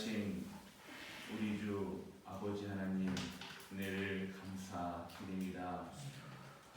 살아계신 우리 주 아버지 하나님 은혜를 감사드립니다.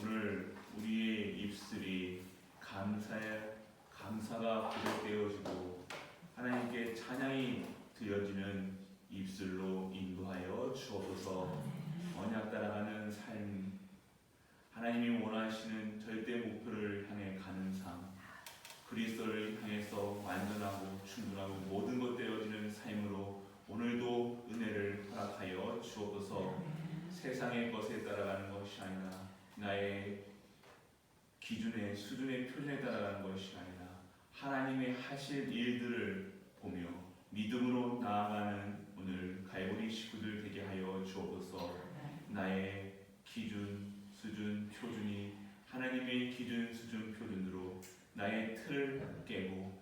오늘 우리의 입술이 감사가 부족되어지고 하나님께 찬양이 드려지는 입술로 인도하여 주옵소서. 언약 따라가는 삶, 하나님이 원하시는 절대 목표를 향해 가는 삶, 그리스도를 향해서 완전하고 충분하고 모든 것 되어지는 삶으로 오늘도 은혜를 허락하여 주옵소서. 세상의 것에 따라가는 것이 아니라 나의 기준의 수준의 표준에 따라가는 것이 아니라 하나님의 하실 일들을 보며 믿음으로 나아가는 오늘 갈보리 식구들 되게 하여 주옵소서. 나의 기준, 수준, 표준이 하나님의 기준, 수준, 표준으로 나의 틀을 깨고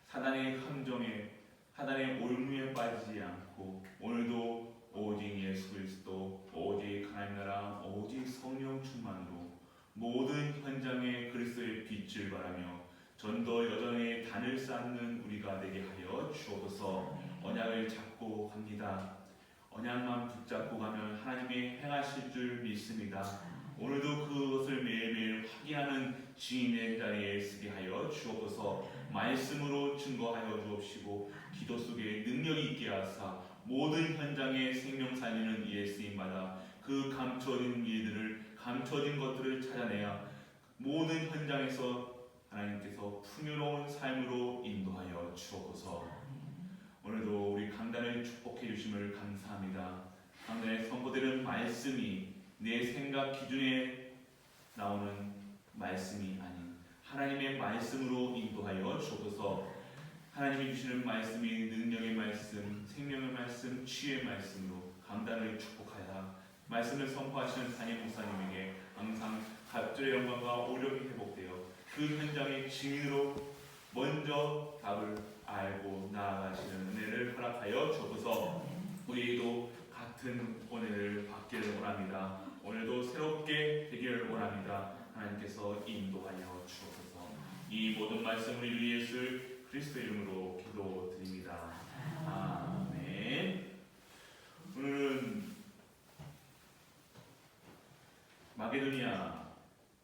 사단의 함정에, 사단의 올무에 빠지지 않고 오늘도 오직 예수 그리스도, 오직 하나님 나라, 오직 성령 충만으로 모든 현장에 그리스도의 빛을 발하며 전도 여전히 단을 쌓는 우리가 되게 하여 주옵소서. 언약을 잡고 갑니다. 언약만 붙잡고 가면 하나님이 행하실 줄 믿습니다. 오늘도 그것을 매일매일 확인하는 증인의 자리에 서게 하여 주옵소서. 말씀으로 증거하여 주옵시고 기도 속에 능력이 있게 하사 모든 현장에 생명 살리는 이의 쓰임마다 그 감춰진 일들을, 감춰진 것들을 찾아내야 모든 현장에서 하나님께서 풍요로운 삶으로 인도하여 주옵소서. 오늘도 우리 강단을 축복해 주심을 감사합니다. 강단에 선포되는 말씀이 내 생각 기준에 나오는 말씀이 아닌 하나님의 말씀으로 인도하여 주옵소서. 하나님이 주시는 말씀이 능력의 말씀, 생명의 말씀, 치유의 말씀으로 강단을 축복하여 말씀을 선포하시는 담임 목사님에게 항상 갑절의 영광과 오력이 회복되어 그 현장의 증인으로 먼저 답을 알고 나아가시는 은혜를 허락하여 주옵소서. 우리도 같은 은혜를 받기를 원합니다. 오늘도 새롭게 되기를 원합니다. 하나님께서 인도하여 주옵소서. 이 모든 말씀을 우리 예수 그리스도 이름으로 기도드립니다. 아멘. 오늘은 마게도니아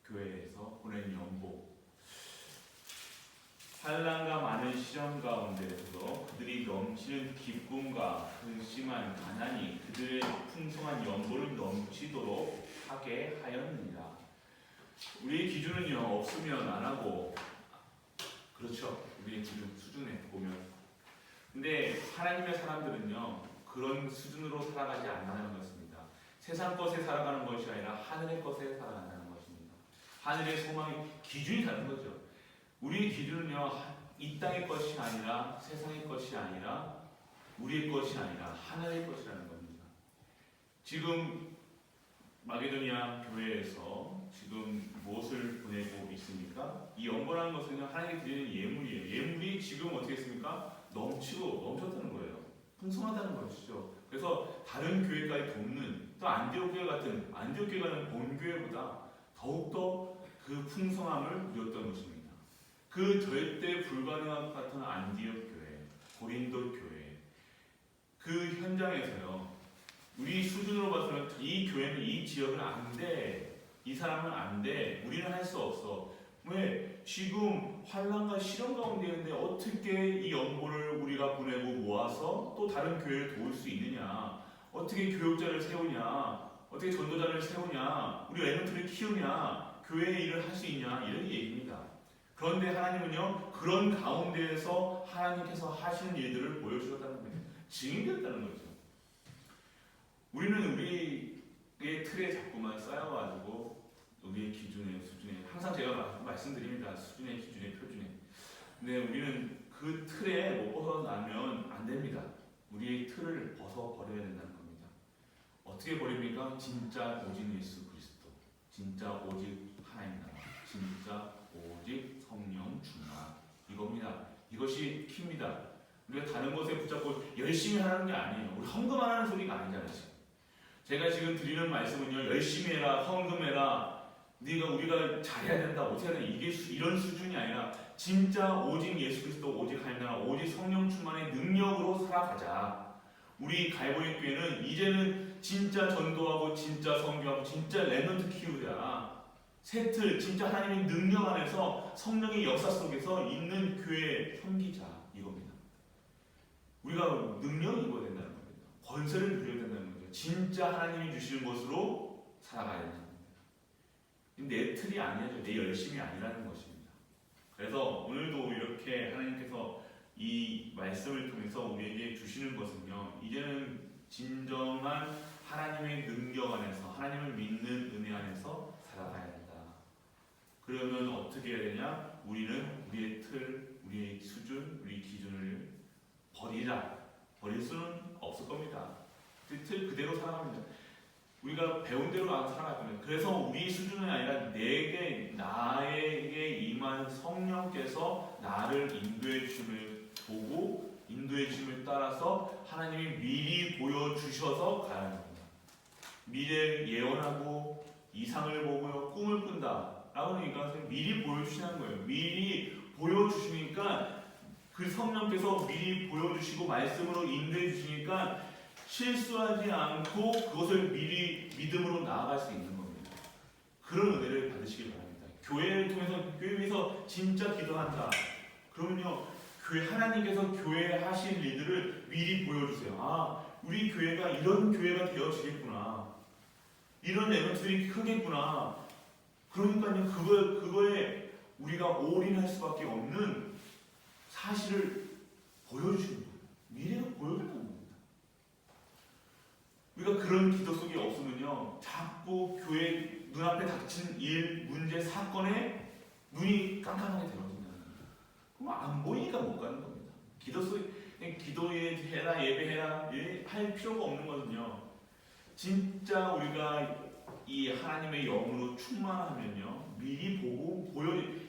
교회에서 보낸 연보, 환난과 많은 시련 가운데서도 그들이 넘치는 기쁨과 그 심한 가난이 그들의 풍성한 연보를 넘치도록 하게 하였느니라. 우리의 기준은요, 없으면 안 하고, 그렇죠, 우리의 기준 수준에 보면. 근데 하나님의 사람들은요, 그런 수준으로 살아가지 않는다는 것입니다. 세상 것에 살아가는 것이 아니라 하늘의 것에 살아간다는 것입니다. 하늘의 소망이, 기준이 다른 거죠. 우리의 기준은요, 이 땅의 것이 아니라, 세상의 것이 아니라, 우리의 것이 아니라 하늘의 것이라는 겁니다. 지금 마게도니아 교회에서 지금 무엇을 보내고 있습니까? 이 연보라는 것은 하나님께 드리는 예물이에요. 예물이 지금 어떻게 했습니까? 넘쳤다는 거예요. 풍성하다는 것이죠. 그래서 다른 교회까지 돕는, 또 안디옥 교회 같은, 안디옥 교회는 본교회보다 더욱더 그 풍성함을 누렸던 것입니다. 그 절대 불가능한 것 같은 안디옥 교회, 고린도 교회, 그 현장에서요, 우리 수준으로 봐서는 이 교회는, 이 지역은 안 돼, 이 사람은 안 돼, 우리는 할 수 없어. 왜? 지금 환난과 시련 가운데 있는데 어떻게 이 연보를 우리가 보내고 모아서 또 다른 교회를 도울 수 있느냐? 어떻게 교육자를 세우냐? 어떻게 전도자를 세우냐? 우리 랩런트를 키우냐? 교회의 일을 할 수 있냐? 이런 얘기입니다. 그런데 하나님은요, 그런 가운데에서 하나님께서 하시는 일들을 보여주셨다는 거예요. 증인되었다는 거죠. 우리는 우리의 틀에 자꾸만 쌓여가지고 우리의 기준의 수준에, 항상 제가 말씀드립니다. 수준의, 기준의, 표준에. 근데 우리는 그 틀에 못 벗어나면 안 됩니다. 우리의 틀을 벗어버려야 된다는 겁니다. 어떻게 버립니까? 진짜 오직 예수 그리스도, 진짜 오직 하나님 나라, 진짜 오직 성령 충만, 이겁니다. 이것이 키입니다. 우리가 다른 것에 붙잡고 열심히 하는 게 아니에요. 우리 헌금 안 하는 소리가 아니잖아요. 지금. 제가 지금 드리는 말씀은요, 열심히 해라, 헌금해라, 우리가 잘해야 된다, 어떻게 해야 된다, 이게 이런 수준이 아니라 진짜 오직 예수 그리스도, 오직 하나님 나라, 오직 성령 충만의 능력으로 살아가자. 우리 갈보리 교회는 이제는 진짜 전도하고 진짜 선교하고 진짜 렘넌트 키우자. 세틀 진짜 하나님의 능력 안에서 성령의 역사 속에서 있는 교회 섬기자 이겁니다. 우리가 능력을 입어야 된다는 겁니다. 권세를 누려야 된다는 거죠. 진짜 하나님이 주시는 것으로 살아가야 된다는 겁니다. 내 틀이 아니죠. 내 열심이 아니라는 것입니다. 그래서 오늘도 이렇게 하나님께서 이 말씀을 통해서 우리에게 주시는 것은요, 이제는 진정한 하나님의 능력 안에서 하나님을 믿는 은혜 안에서 살아가야 된다. 그러면 어떻게 해야 되냐? 우리는 우리의 틀, 우리의 수준, 우리 기준을 버리라. 버릴 수는 없을 겁니다. 그 틀 그대로 살아갑니다. 우리가 배운 대로 살아갈 겁니다. 그래서 우리 수준이 아니라 나에게 임한 성령께서 나를 인도해 주심을 보고 인도해 주심을 따라서 하나님이 미리 보여주셔서 가야 합니다. 미래를 예언하고 이상을 보고요, 꿈을 꾼다 라고 하니까 미리 보여주시는 거예요. 미리 보여주시니까 그 성령께서 미리 보여주시고 말씀으로 인도해 주시니까 실수하지 않고 그것을 미리 믿음으로 나아갈 수 있는 겁니다. 그런 은혜를 받으시길 바랍니다. 교회를 통해서 교회에서 진짜 기도한다. 그러면요, 하나님께서 교회에 하실 일들을 미리 보여주세요. 아, 우리 교회가 이런 교회가 되어지겠구나. 이런 렘넌트들이 크겠구나. 그러니까요, 그거에 우리가 올인할 수밖에 없는 사실을 보여주시는 거예요. 미래가 보여주는 겁니다. 우리가 그런 기도 속에 없으면요, 자꾸 교회 눈앞에 닥친 일, 문제, 사건에 눈이 깜깜하게 되어진다는 겁니다. 그럼 안 보이니까 못 가는 겁니다. 기도 속에 기도에 해라, 예배해라 할 필요가 없는 거거든요. 진짜 우리가 이 하나님의 영으로 충만하면요, 미리 보고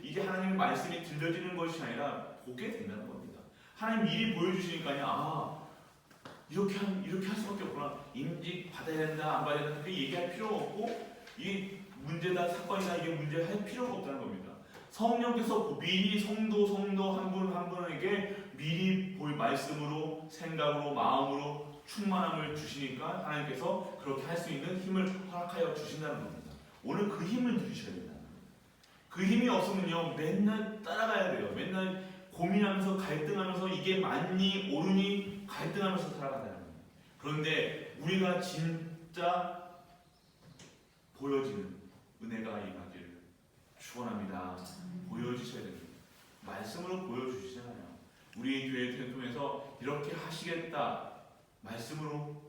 이게 하나님의 말씀이 들려지는 것이 아니라 보게 된다는 겁니다. 하나님 미리 보여주시니까요, 아, 이렇게 할 수밖에 없구나. 임직 받아야 된다, 안 받아야 된다, 그렇게 얘기할 필요가 없고, 이게 문제다, 사건이다, 이게 문제 할 필요가 없다는 겁니다. 성령께서 미리 성도 한 분 한 분에게 미리 말씀으로, 생각으로, 마음으로 충만함을 주시니까 하나님께서 그렇게 할 수 있는 힘을 허락하여 주신다는 겁니다. 오늘 그 힘을 누리셔야 된다는 겁니다. 그 힘이 없으면요, 맨날 따라가야 돼요. 맨날 고민하면서 갈등하면서 이게 맞니 옳으니 갈등하면서 살아간다는 겁니다. 그런데 우리가 진짜 보여지는 은혜가 임하기를 축원합니다. 보여주셔야 됩니다. 말씀으로 보여주시잖아요. 우리 교회를 통해서 이렇게 하시겠다 말씀으로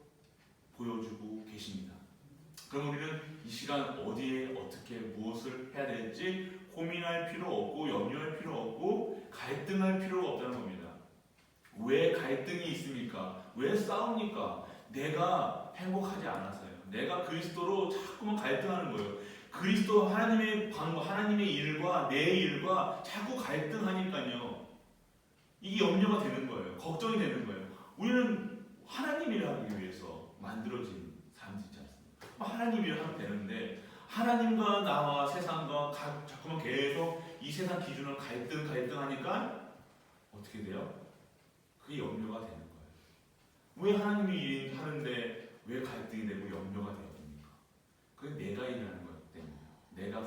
보여주고 계십니다. 그럼 우리는 이 시간 어디에 어떻게 무엇을 해야 될지 고민할 필요 없고 염려할 필요 없고 갈등할 필요가 없다는 겁니다. 왜 갈등이 있습니까? 왜 싸웁니까? 내가 행복하지 않아서요. 내가 그리스도로 자꾸만 갈등하는 거예요. 그리스도 하나님의 일과 내 일과 자꾸 갈등하니까요. 이게 염려가 되는 거예요. 걱정이 되는 거예요. 우리는 하나님 일을 하기 위해서 만들어진 사람이지 않습니까? 하나님 일을 하면 되는데 하나님과 나와 세상과 자꾸만 계속 이 세상 기준으로 갈등하니까 어떻게 돼요? 그게 염려가 되는 거예요. 왜 하나님이 일 하는데 왜 갈등이 되고 염려가 됩니까? 그게 내가 일하는 거기 때문에 내가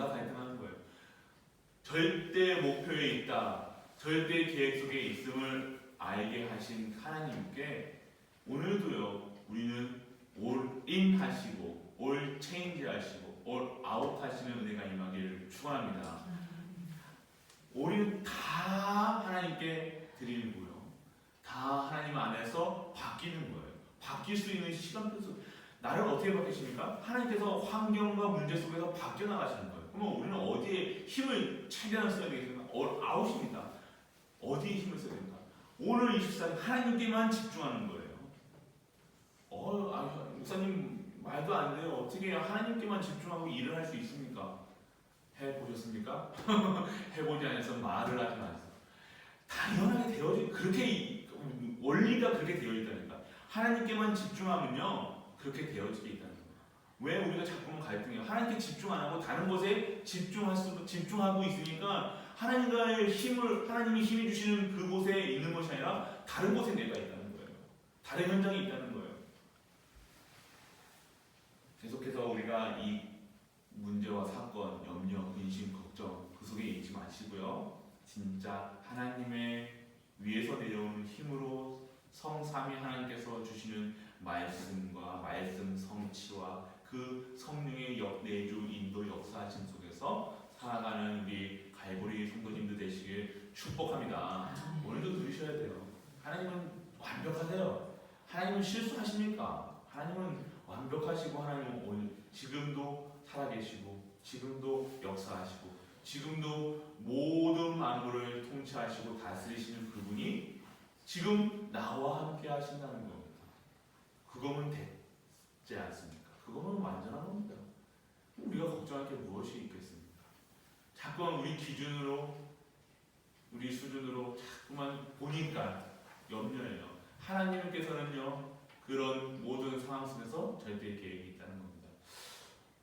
갈등하는 거예요. 절대 목표에 있다, 절대 계획 속에 있음을 알게 하신 하나님께 오늘도요, 우리는 올인 하시고 올 체인지 하시고 올 아웃 하시는 은혜가 임하기를 축원합니다. 우리는 다 하나님께 드리는 거예요. 다 하나님 안에서 바뀌는 거예요. 바뀔 수 있는 시간표 속 나를 어떻게 바뀌십니까? 하나님께서 환경과 문제 속에서 바뀌어 나가시는 거예요. 그러면 우리는 어디에 힘을 최대한 써야 되겠습니까? 아웃입니다. 어디에 힘을 써야 됩니까? 오늘 24일 하나님께만 집중하는 거예요. 목사님 말도 안 돼요. 어떻게 하나님께만 집중하고 일을 할 수 있습니까? 해보셨습니까? 해보지 않아서 말을 하지 마세요. 당연하게 되어진, 그렇게 원리가 그렇게 되어 있다니까. 하나님께만 집중하면요, 그렇게 되어지게 있다는 거예요. 왜 우리가 자꾸만 갈등해요? 하나님께 집중 안 하고 다른 것에 집중하고 있으니까 하나님이 힘이 주시는 그곳에 있는 것이 아니라 다른 곳에 내가 있다는 거예요. 다른 현장이 있다는 거예요. 계속해서 우리가 이 문제와 사건, 염려, 근심, 걱정 그 속에 있지 마시고요. 진짜 하나님의 위에서 내려오는 힘으로 성삼위 하나님께서 주시는 말씀과 말씀 성취와 그 성령의 내주 인도 역사하심 속에서 살아가는 우리 갈보리 성도님들 되시길 축복합니다. 오늘도 들으셔야 돼요. 하나님은 완벽하세요. 하나님은 실수하십니까? 하나님은 완벽하시고 하나님은 오늘 지금도 살아계시고 지금도 역사하시고 지금도 모든 만물을 통치하시고 다스리시는 그분이 지금 나와 함께 하신다는 겁니다. 그거면 되지 않습니까? 그거면 완전한 겁니다. 우리가 걱정할 게 무엇이 있겠습니까? 자꾸만 우리 기준으로 우리 수준으로 자꾸만 보니까 염려해요. 하나님께서는요 그런 모든 상황 속에서 절대 계획이 있다는 겁니다.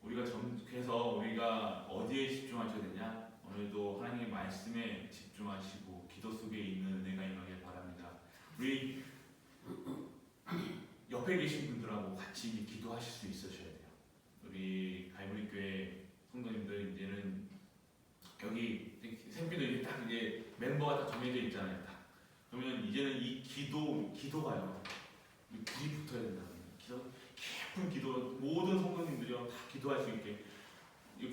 우리가 점께서 우리가 어디에 집중하셔야 되냐? 오늘도 하나님의 말씀에 집중하시고 기도 속에 있는 은혜가 임하길 바랍니다. 우리 옆에 계신 분들하고 같이 기도하실 수 있으셔야 돼요. 우리 갈보리 교회 성도님들 이제는 여기 생비도 이제 딱 이제 멤버가 다 정해져 있잖아요. 딱. 그러면 이제는 이 기도가요. 불이 붙어야 된다는 거예요. 깊은 기도 모든 성도님들이요 다 기도할 수 있게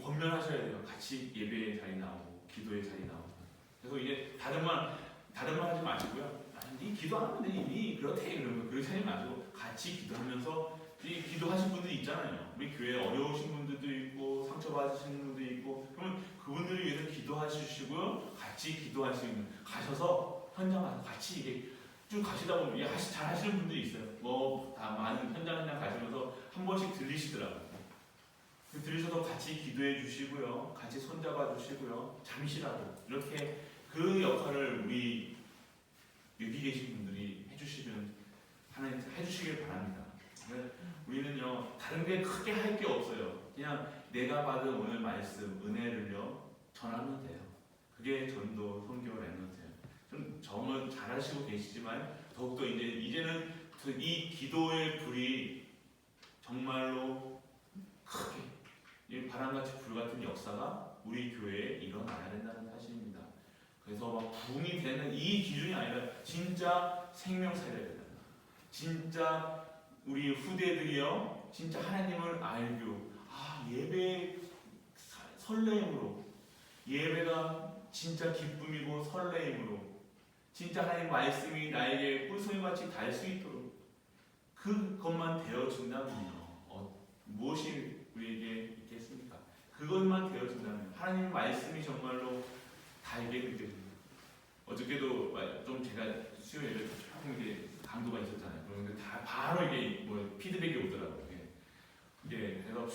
권면하셔야 돼요. 같이 예배의 자리 나오고 기도의 자리 나오고. 그래서 이제 다른 말 하지 마시고요. 이 기도 안 하면 이미 그렇대 그러면 그렇게 하지 마시고 같이 기도하면서 이 기도하신 분들이 있잖아요. 우리 교회 어려우신 분들도 있고 상처받으신 분들도 있고 그러면 그분들을 위해서 기도하시고요. 같이 기도할 수 있는 가셔서 현장 가서 같이 이게 쭉 가시다 보면 잘 하시는 분들이 있어요. 뭐 다 많은 현장 가시면서 한 번씩 들리시더라고요. 들으셔서 같이 기도해 주시고요. 같이 손잡아 주시고요. 잠시라도 이렇게 그 역할을 우리 여기 계신 분들이 해주시길 바랍니다. 우리는요 다른 게 크게 할 게 없어요. 그냥 내가 받은 오늘 말씀 은혜를요 전하면 돼요. 그게 전도, 선교, 랩런트예요. 좀 정말 잘하시고 계시지만 더욱더 이제는 이 기도의 불이 정말로 크게 바람같이 불같은 역사가 우리 교회에 일어나야 된다는 사실입니다. 그래서 막 부흥이 되는 이 기준이 아니라 진짜 생명 살려야 된다. 진짜 우리 후대들이요 진짜 하나님을 알고 예배 설레임으로 예배가 진짜 기쁨이고 설레임으로 진짜 하나님 말씀이 나에게 꿀송이같이 달 수 있도록 그것만 되어진다면요 무엇이 우리에게 있겠습니까? 그것만 되어진다면 하나님 말씀이 정말로 달게 느껴집니다. 어저께도 좀 제가 수요 예배 조금 이게 강도가 있었잖아요. 그런데 다 바로 이게 뭐 피드백이 오더라고요. 이게 그래서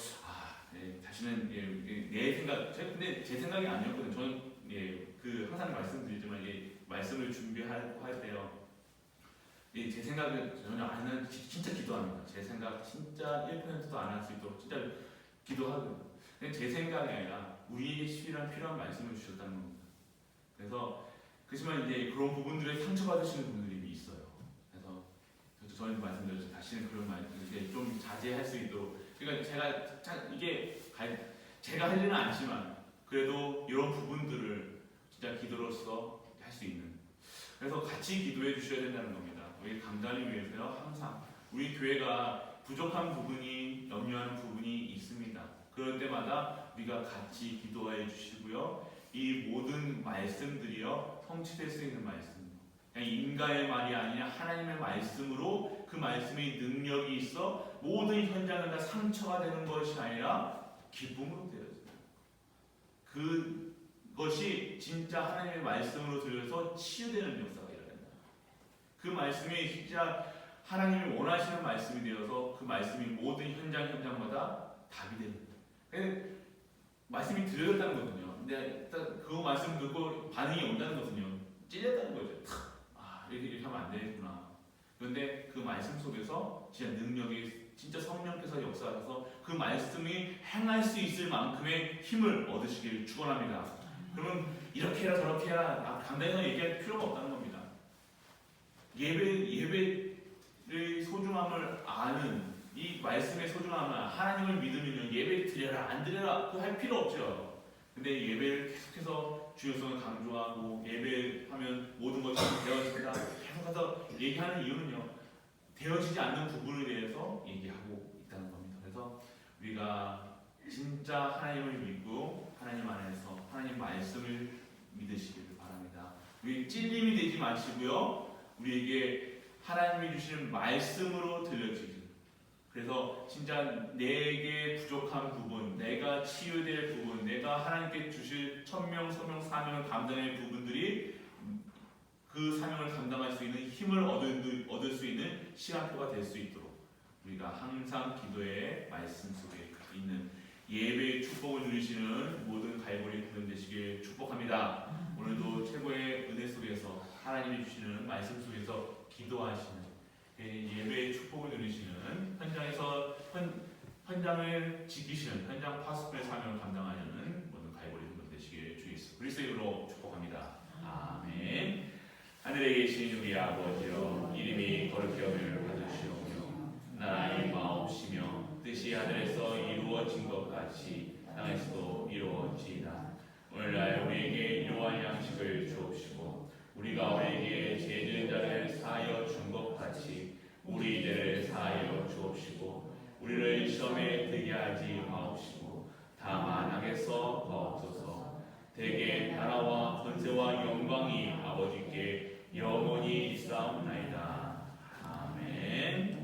다시는 내 생각, 근데 제 생각이 아니었거든요. 저는 그 항상 말씀드리지만 말씀을 준비할 때요. 제 생각을 전혀 안 하는 진짜 기도합니다. 제 생각 진짜 1%도 안 할 수 있도록 진짜 기도하거든요. 근데 제 생각이 아니라 우리에게 필요한 말씀을 주셨다는 겁니다. 그래서 그렇지만 이제 그런 부분들에 상처받으시는 분들이 있어요. 그래서 저희도 말씀드렸죠. 다시는 그런 말 이제 좀 자제할 수 있도록. 그러니까 제가 하지는 않지만 그래도 이런 부분들을 진짜 기도로서 할 수 있는. 그래서 같이 기도해 주셔야 된다는 겁니다. 우리 강단을 위해서요 항상 우리 교회가 부족한 부분이 염려하는 부분이 있습니다. 그럴 때마다 우리가 같이 기도해 주시고요. 이 모든 말씀들이요 성취될 수 있는 말씀. 그냥 인간의 말이 아니라 하나님의 말씀으로 그 말씀의 능력이 있어 모든 현장은 다 상처가 되는 것이 아니라 기쁨으로 되어져요. 그것이 진짜 하나님의 말씀으로 들려서 치유되는 역사가 일어난다. 그 말씀이 진짜 하나님이 원하시는 말씀이 되어서 그 말씀이 모든 현장마다 답이 됩니다. 말씀이 들려졌다는 거거든요. 근데 그 말씀 듣고 반응이 온다는 것은요 찔렸다는 거죠. 이렇게 하면 안 되겠구나. 그런데 그 말씀 속에서 진짜 능력이 진짜 성령께서 역사하셔서 그 말씀이 행할 수 있을 만큼의 힘을 얻으시길 축원합니다. 그러면 이렇게 해라 저렇게 해라 간단히 얘기할 필요가 없다는 겁니다. 예배를 하면 하나님을 믿으면요 예배 드려라 안 드려라 그 할 필요 없죠. 근데 예배를 계속해서 주요성을 강조하고 예배하면 모든 것이 되어진다 계속해서 얘기하는 이유는요 되어지지 않는 부분에 대해서 얘기하고 있다는 겁니다. 그래서 우리가 진짜 하나님을 믿고 하나님 안에서 하나님 말씀을 믿으시기를 바랍니다. 우리 찔림이 되지 마시고요 우리에게 하나님이 주시는 말씀으로 들려지기. 그래서 진짜 내게 부족한 부분, 내가 치유될 부분, 내가 하나님께 주실 천명, 소명, 사명을 감당할 부분들이 그 사명을 감당할 수 있는 힘을 얻을 수 있는 시간표가 될 수 있도록 우리가 항상 기도의 말씀 속에 있는 예배의 축복을 누리시는 모든 갈보리 구름 되시길 축복합니다. 오늘도 최고의 은혜 속에서 하나님이 주시는 말씀 속에서 기도하시는 예배의 축복을 누리시는 현장에서 현장을 지키시는 현장 파수꾼의 사명을 감당하려는 모든 갈보리 구름 되시길 주 예수 그리스도의 이름으로 축복합니다. 아멘. 하늘에 계신 우리 아버지여 이름이 거룩히 여김을 받으시오며 나라의 마옵시며 뜻이 하늘에서 이루어진 것 같이 땅에서도 이루어지이다. 오늘날 우리에게 일용할 양식을 주옵시고 우리가 우리에게 죄 지은 자를 사하여 준 것 같이 우리 죄를 사하여 주옵시고 우리를 시험에 들게 하지 마옵시고 다만 악에서 마옵소서. 대개 나라와 권세와 영광이 아버지께 영원히 있사옵나이다. 아멘.